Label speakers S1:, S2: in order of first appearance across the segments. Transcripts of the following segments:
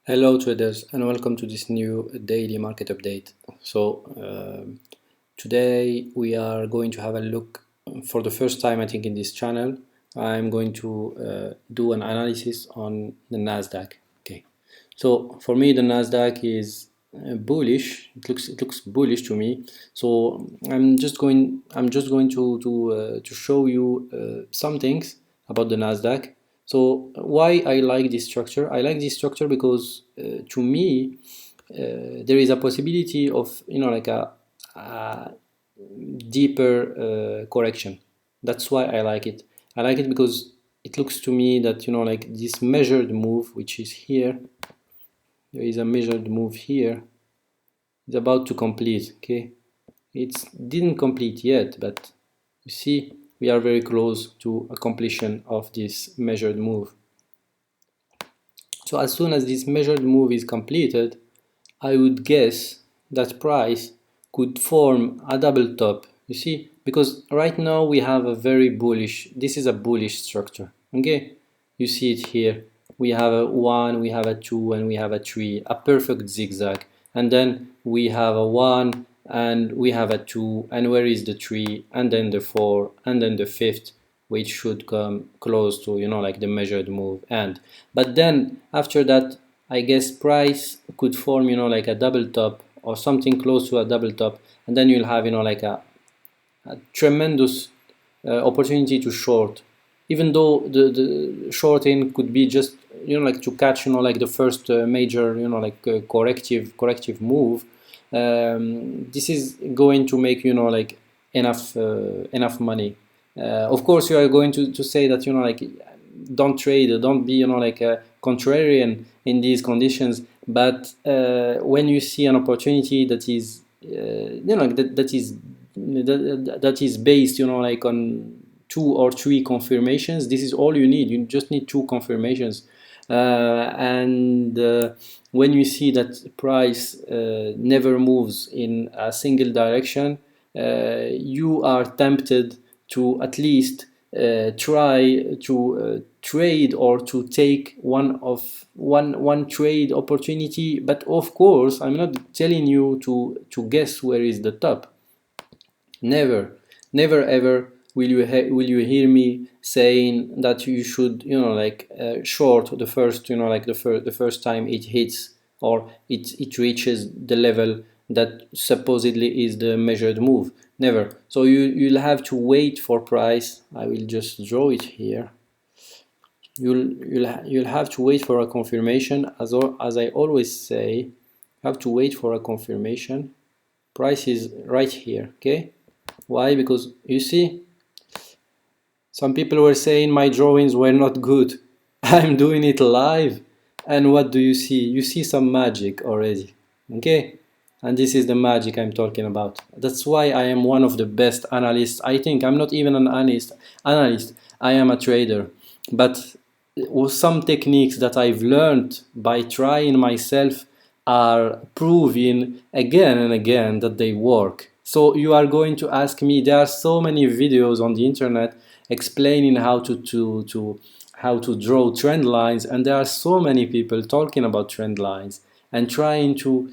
S1: Hello traders, and welcome to this new daily market update. Today we are going to have a look for the first time, I think, in this channel. I'm going to do an analysis on the Nasdaq. Okay, so for me the Nasdaq is bullish. It looks bullish to me. So I'm just going to show you some things about the Nasdaq. So why I like this structure? I like this structure because to me there is a possibility of like a deeper correction. That's why I like it. I like it because it looks to me that like this measured move, which is here, there is a measured move here, is about to complete. Okay, it didn't complete yet, but you see we are very close to a completion of this measured move. So as soon as this measured move is completed, I would guess that price could form a double top. You see, because right now we have a very bullish, this is a bullish structure. Okay, you see it here. We have a 1, we have a 2, and we have a 3, a perfect zigzag. And then we have a 1, and we have a 2, and where is the 3, and then the 4, and then the 5th, which should come close to like the measured move. And but then after that, I guess price could form like a double top or something close to a double top, and then you'll have like a tremendous opportunity to short, even though the shorting could be just like to catch like the first major corrective move. This is going to make like enough money. Of course you are going to say that like don't trade, don't be like a contrarian in these conditions, but when you see an opportunity that is that is based like on 2 or 3 confirmations, this is all you need. You just need 2 confirmations, and when you see that price never moves in a single direction, you are tempted to at least try to trade or to take one trade opportunity. But of course I'm not telling you to guess where is the top. Never ever will you hear me saying that you should short the first the first time it hits or it reaches the level that supposedly is the measured move. Never. So you'll have to wait for price. I will just draw it here. You'll have to wait for a confirmation. As I always say, have to wait for a confirmation. Price is right here. Okay, why? Because you see, some people were saying my drawings were not good. I'm doing it live, and what do you see? You see some magic already. Okay, and this is the magic I'm talking about. That's why I am one of the best analysts. I think I'm not even an analyst. I am a trader, but some techniques that I've learned by trying myself are proving again and again that they work. So you are going to ask me, there are so many videos on the internet explaining how to draw trend lines, and there are so many people talking about trend lines and trying to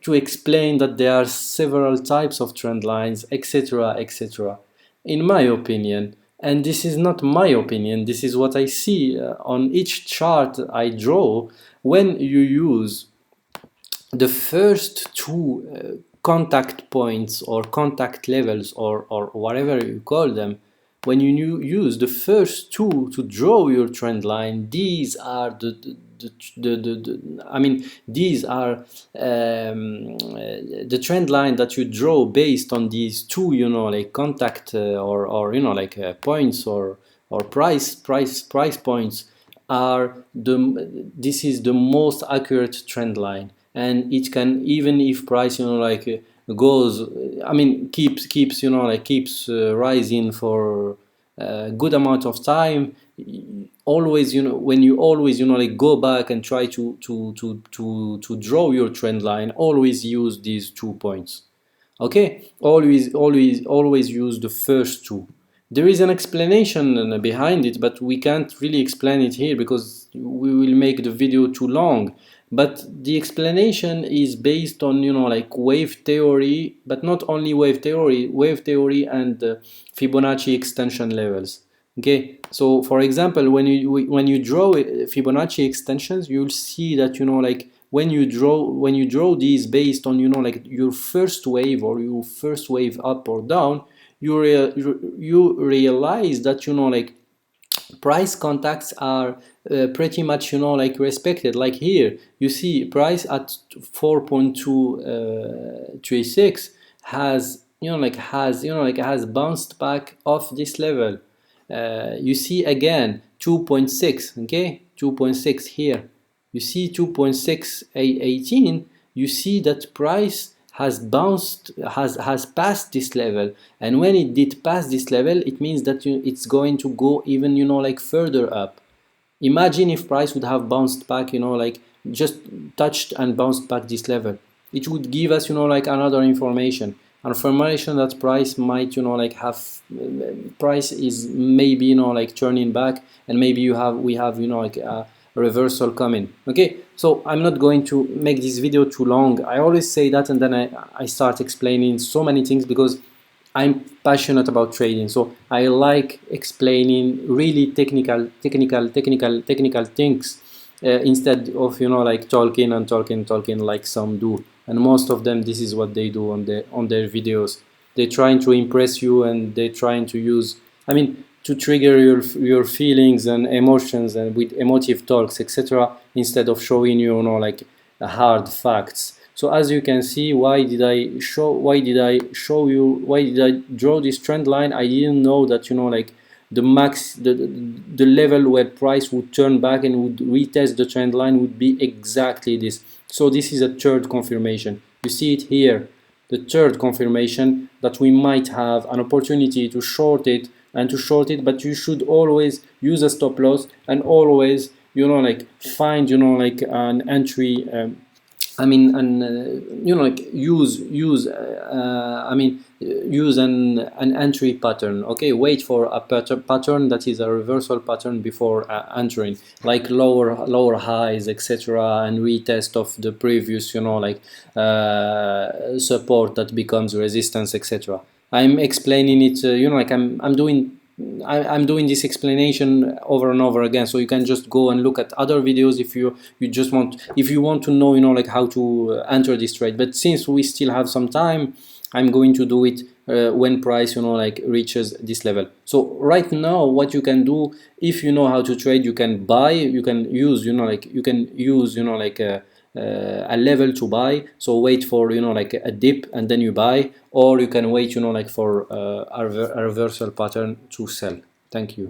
S1: explain that there are several types of trend lines, etc., etc. In my opinion, and this is not my opinion, this is what I see on each chart I draw, when you use the first 2 contact points or contact levels or whatever you call them, when you use the first 2 to draw your trend line, these are I mean, these are the trend line that you draw based on these 2 like contact or points or price points are this is the most accurate trend line. And it can, even if price goes, I mean, keeps rising for a good amount of time, always when you always go back and try to draw your trend line, always use these 2 points. Okay, always use the first 2. There is an explanation behind it, but we can't really explain it here because we will make the video too long. But the explanation is based on, you know, like wave theory, but not only wave theory and Fibonacci extension levels. Okay, so for example, when you draw Fibonacci extensions, you'll see that, you know, like when you draw these based on, you know, like your first wave or your first wave up or down, you realize that, you know, like price contacts are pretty much, you know, like respected. Like here you see price at 4.236 has, you know, like has bounced back off this level. You see again 2.6, okay, 2.6 here. You see 2.618. You see that price has passed this level, and when it did pass this level, it means that it's going to go even, you know, like further up. Imagine if price would have bounced back, you know, like just touched and bounced back this level. It would give us, you know, like another information that price might, you know, like have price is maybe, you know, like turning back, and maybe we have, you know, like a reversal coming. Okay, so I'm not going to make this video too long. I always say that, and then I start explaining so many things because I'm passionate about trading, so I like explaining really technical things, instead of, you know, like talking like some do. And most of them, this is what they do on their videos. They're trying to impress you, and they're trying to use, I mean, to trigger your feelings and emotions, and with emotive talks, etc., instead of showing you, you know, like hard facts. So as you can see, why did I draw this trend line? I didn't know that, you know, like the level where price would turn back and would retest the trend line would be exactly this. So this is a third confirmation. You see it here, the third confirmation that we might have an opportunity to short it, but you should always use a stop loss, and always, you know, like find, you know, like an entry, I mean, and you know, like use an entry pattern. Okay, wait for a pattern that is a reversal pattern before entering, like lower highs, etc., and retest of the previous, you know, like support that becomes resistance, etc. I'm explaining it, you know, like I'm doing this explanation over and over again, so you can just go and look at other videos if you want to know, you know, like how to enter this trade. But since we still have some time, I'm going to do it when price, you know, like reaches this level. So right now, what you can do, if you know how to trade, you can buy, you can use, you know, like a level to buy. So wait for, you know, like a dip and then you buy, or you can wait, you know, like for a reversal pattern to sell. Thank you.